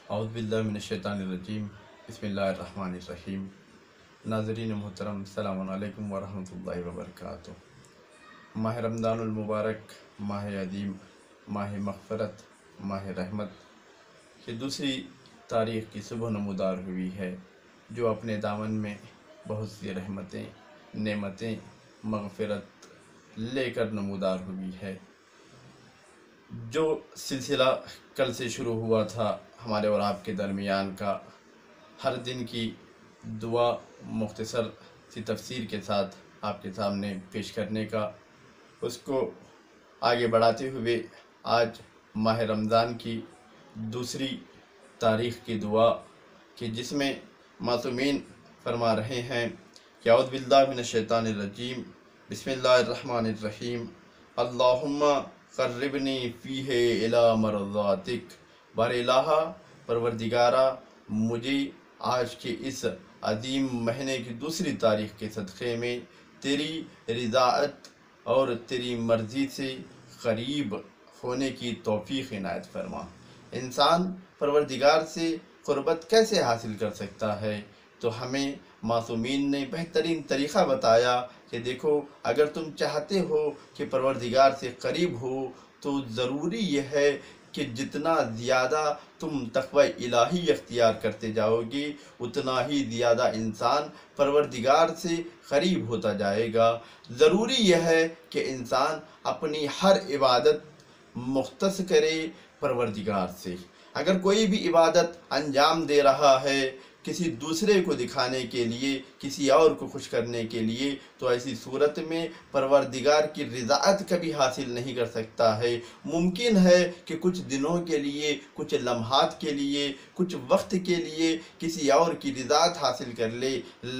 اعوذ باللہ من الشیطان الرجیم بسم اللہ الرحمن الرحیم۔ ناظرین محترم، السلام علیکم ورحمۃ اللہ وبرکاتہ۔ ماہ رمضان المبارک، ماہ عظیم، ماہ مغفرت، ماہ رحمت کی دوسری تاریخ کی صبح نمودار ہوئی ہے، جو اپنے دامن میں بہت سی رحمتیں، نعمتیں، مغفرت لے کر نمودار ہوئی ہے۔ جو سلسلہ کل سے شروع ہوا تھا ہمارے اور آپ کے درمیان کا، ہر دن کی دعا مختصر سی تفسیر کے ساتھ آپ کے سامنے پیش کرنے کا، اس کو آگے بڑھاتے ہوئے آج ماہ رمضان کی دوسری تاریخ کی دعا کہ جس میں معصومین فرما رہے ہیں کہ اعوذ باللہ من الشیطان الرجیم بسم اللہ الرحمن الرحیم، اللہم قربنی فیہ الی مرضاتک۔ بار الہ، پروردگارہ، مجھے آج کے اس عظیم مہینے کی دوسری تاریخ کے صدقے میں تیری رضاعت اور تیری مرضی سے قریب ہونے کی توفیق عنایت فرما۔ انسان پروردگار سے قربت کیسے حاصل کر سکتا ہے؟ تو ہمیں معصومین نے بہترین طریقہ بتایا کہ دیکھو، اگر تم چاہتے ہو کہ پروردگار سے قریب ہو تو ضروری یہ ہے کہ جتنا زیادہ تم تقوی الہی اختیار کرتے جاؤ گے، اتنا ہی زیادہ انسان پروردگار سے قریب ہوتا جائے گا۔ ضروری یہ ہے کہ انسان اپنی ہر عبادت مختص کرے پروردگار سے۔ اگر کوئی بھی عبادت انجام دے رہا ہے کسی دوسرے کو دکھانے کے لیے، کسی اور کو خوش کرنے کے لیے، تو ایسی صورت میں پروردگار کی رضاعت کبھی حاصل نہیں کر سکتا ہے۔ ممکن ہے کہ کچھ دنوں کے لیے، کچھ لمحات کے لیے، کچھ وقت کے لیے کسی اور کی رضاعت حاصل کر لے،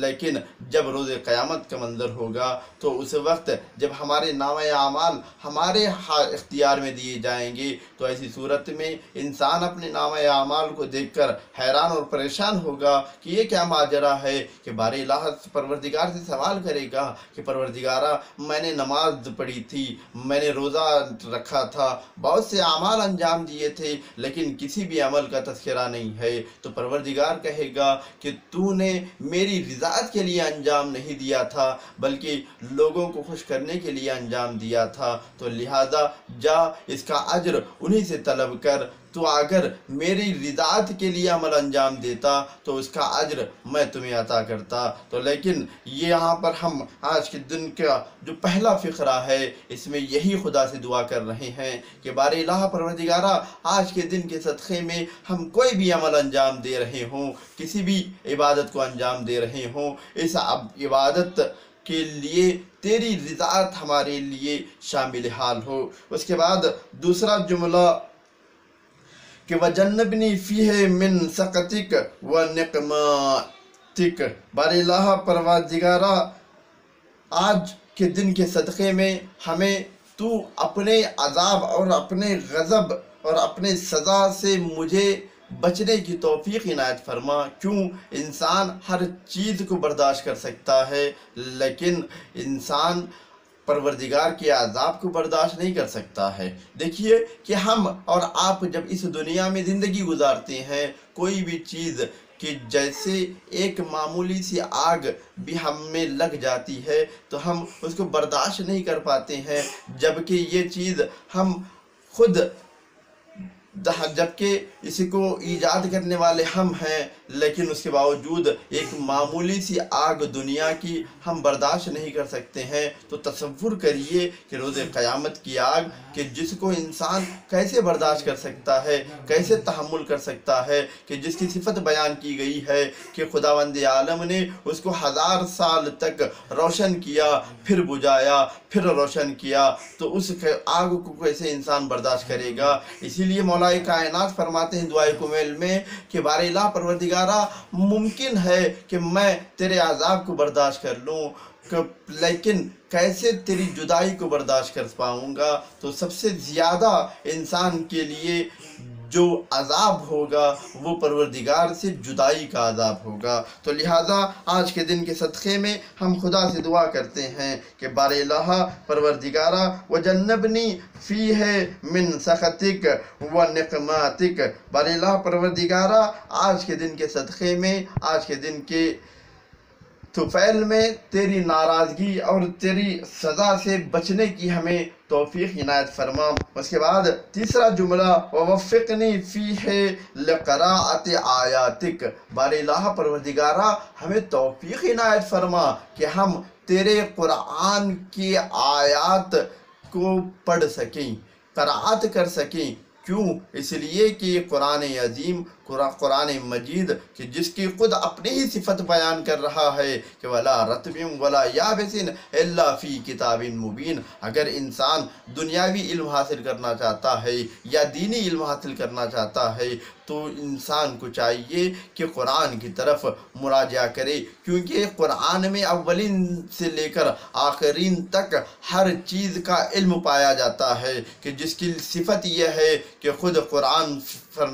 لیکن جب روز قیامت کا منظر ہوگا تو اس وقت جب ہمارے نامہ اعمال ہمارے اختیار میں دیے جائیں گے، تو ایسی صورت میں انسان اپنے نامہ اعمال کو دیکھ کر حیران اور پریشان ہوگا کہ یہ کیا ماجرا ہے، کہ بار الہ پروردگار سے سوال کرے گا کہ پروردگارہ، میں نے نماز پڑھی تھی، میں نے روزہ رکھا تھا، بہت سے اعمال انجام دیے تھے، لیکن کسی بھی عمل کا تذکرہ نہیں ہے۔ تو پروردگار کہے گا کہ تو نے میری رضاعت کے لیے انجام نہیں دیا تھا، بلکہ لوگوں کو خوش کرنے کے لیے انجام دیا تھا، تو لہذا جا اس کا اجر انہی سے طلب کر۔ تو اگر میری رضاعت کے لیے عمل انجام دیتا تو اس کا اجر میں تمہیں عطا کرتا۔ تو لیکن یہاں پر ہم آج کے دن کا جو پہلا فقرہ ہے، اس میں یہی خدا سے دعا کر رہے ہیں کہ بار الہ پروردگارہ، آج کے دن کے صدقے میں ہم کوئی بھی عمل انجام دے رہے ہوں، کسی بھی عبادت کو انجام دے رہے ہوں، اس عبادت کے لیے تیری رضاعت ہمارے لیے شامل حال ہو۔ اس کے بعد دوسرا جملہ کہ وَجَنَّبْنِي فِيهِ مِن سَخَطِكَ وَنِقْمَتِكَ۔ بار الہ پروردگارہ، آج کے دن کے صدقے میں ہمیں تو اپنے عذاب اور اپنے غضب اور اپنے سزا سے مجھے بچنے کی توفیق عنایت فرما۔ کیوں؟ انسان ہر چیز کو برداشت کر سکتا ہے، لیکن انسان پروردگار کے عذاب کو برداشت نہیں کر سکتا ہے۔ دیکھیے کہ ہم اور آپ جب اس دنیا میں زندگی گزارتے ہیں، کوئی بھی چیز کہ جیسے ایک معمولی سی آگ بھی ہم میں لگ جاتی ہے تو ہم اس کو برداشت نہیں کر پاتے ہیں، جبکہ یہ چیز ہم خود، جبکہ اس کو ایجاد کرنے والے ہم ہیں، لیکن اس کے باوجود ایک معمولی سی آگ دنیا کی ہم برداشت نہیں کر سکتے ہیں۔ تو تصور کریے کہ روز قیامت کی آگ کہ جس کو انسان کیسے برداشت کر سکتا ہے، کیسے تحمل کر سکتا ہے، کہ جس کی صفت بیان کی گئی ہے کہ خداوند عالم نے اس کو 1000 سال تک روشن کیا، پھر بجھایا، پھر روشن کیا، تو اس آگ کو کیسے انسان برداشت کرے گا؟ اسی لیے مولا کائنات فرماتے ہیں دعائے کمیل میں کہ بار الہ پروردگارہ، ممکن ہے کہ میں تیرے عذاب کو برداشت کر لوں، لیکن کیسے تیری جدائی کو برداشت کر پاؤں گا؟ تو سب سے زیادہ انسان کے لیے جو عذاب ہوگا وہ پروردگار سے جدائی کا عذاب ہوگا۔ تو لہٰذا آج کے دن کے صدقے میں ہم خدا سے دعا کرتے ہیں کہ بار الہ پروردگارا وجنبنی فیہ من سخطک و نقماتک، بار الہ پروردگارا آج کے دن کے صدقے میں، آج کے دن کے طفیل میں تیری ناراضگی اور تیری سزا سے بچنے کی ہمیں توفیق عنایت فرما۔ اس کے بعد تیسرا جملہ ووفقنی فیہ لقراءۃ آیاتک، بار الہ پروردگارا ہمیں توفیق عنایت فرما کہ ہم تیرے قرآن کی آیات کو پڑھ سکیں، قرأت کر سکیں۔ کیوں؟ اس لیے کہ یہ قرآن عظیم، قرآن مجید کہ جس کی خود اپنی ہی صفت بیان کر رہا ہے کہ وَلَا رَطْبٍ وَلَا يَابِسٍ إِلَّا فِي كِتَابٍ مُبِينٍ۔ اگر انسان دنیاوی علم حاصل کرنا چاہتا ہے یا دینی علم حاصل کرنا چاہتا ہے تو انسان کو چاہیے کہ قرآن کی طرف مراجعہ کرے، کیونکہ قرآن میں اولین سے لے کر آخرین تک ہر چیز کا علم پایا جاتا ہے کہ جس کی صفت یہ ہے کہ خود قرآن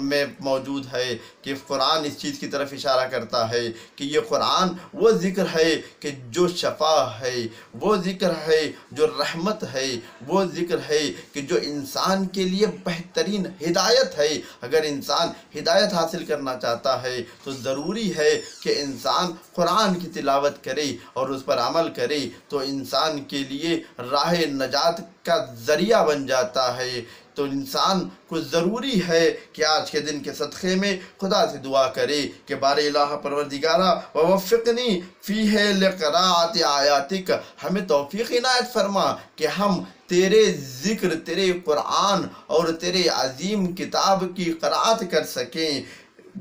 میں موجود ہے کہ قرآن اس چیز کی طرف اشارہ کرتا ہے کہ یہ قرآن وہ ذکر ہے کہ جو شفا ہے، وہ ذکر ہے جو رحمت ہے، وہ ذکر ہے کہ جو انسان کے لیے بہترین ہدایت ہے۔ اگر انسان ہدایت حاصل کرنا چاہتا ہے تو ضروری ہے کہ انسان قرآن کی تلاوت کرے اور اس پر عمل کرے، تو انسان کے لیے راہ نجات کا ذریعہ بن جاتا ہے۔ تو انسان کو ضروری ہے کہ آج کے دن کے صدقے میں خدا سے دعا کرے کہ بار الہ پروردگارا ووفقنی فیہ لقراءۃ آیاتک، ہمیں توفیق عنایت فرما کہ ہم تیرے ذکر، تیرے قرآن اور تیرے عظیم کتاب کی قرأت کر سکیں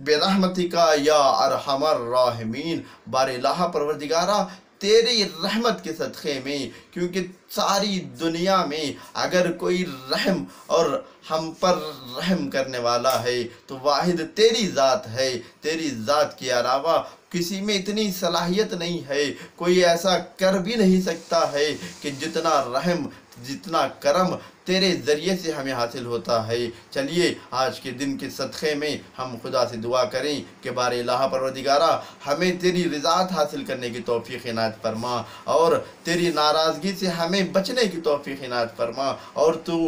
برحمتک یا ارحم الراحمین۔ بار الہ پروردگارا تیری رحمت کے صدقے میں، کیونکہ ساری دنیا میں اگر کوئی رحم اور ہم پر رحم کرنے والا ہے تو واحد تیری ذات ہے۔ تیری ذات کے علاوہ کسی میں اتنی صلاحیت نہیں ہے، کوئی ایسا کر بھی نہیں سکتا ہے کہ جتنا رحم، جتنا کرم تیرے ذریعے سے ہمیں حاصل ہوتا ہے۔ چلیے آج کے دن کے صدقے میں ہم خدا سے دعا کریں کہ بار الہ پروردگارا ہمیں تیری رضاعت حاصل کرنے کی توفیق عنایت فرما اور تیری ناراضگی سے ہمیں بچنے کی توفیق عنایت فرما، اور تو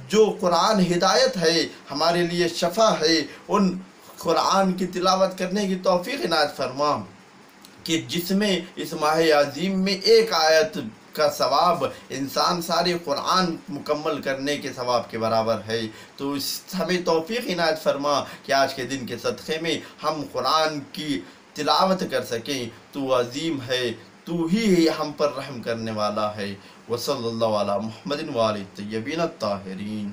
جو قرآن ہدایت ہے، ہمارے لیے شفا ہے، ان قرآن کی تلاوت کرنے کی توفیق عنایت فرما کہ جس میں اس ماہ عظیم میں ایک آیت کا ثواب انسان سارے قرآن مکمل کرنے کے ثواب کے برابر ہے۔ تو ہمیں توفیق عنایت فرما کہ آج کے دن کے صدقے میں ہم قرآن کی تلاوت کر سکیں۔ تو عظیم ہے، تو ہی ہم پر رحم کرنے والا ہے۔ وصلی اللہ علی محمد وآلہ الطیبین الطاہرین۔